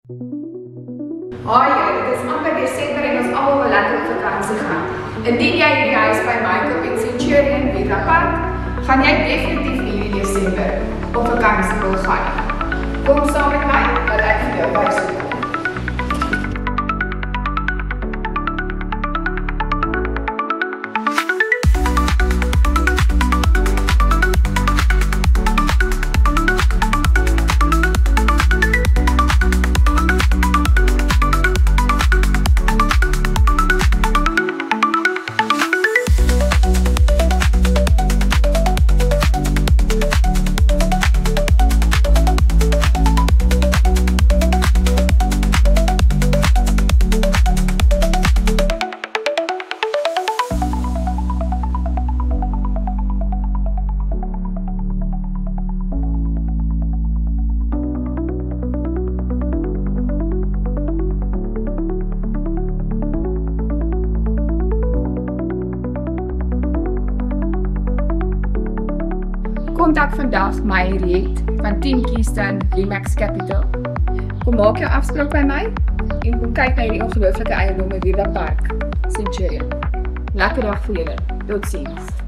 Haai, dit is amper Desember en ons almal wil lekker op vakansie gaan. Indien jy hierdie huis by my koop in Centurion Villa Park, gaan jy definitief hierdie Desember op vakansie wil gaan. Kom saam met my, dat ek vir jou wys hoe. Kontak vandag my Riet van Team Keystone Remax Capital. Kom maak jou afspraak by my en kom kyk na hierdie ongelooflike eiendom in Villa Park, Centurion. Lekker dag vir julle. Totsiens.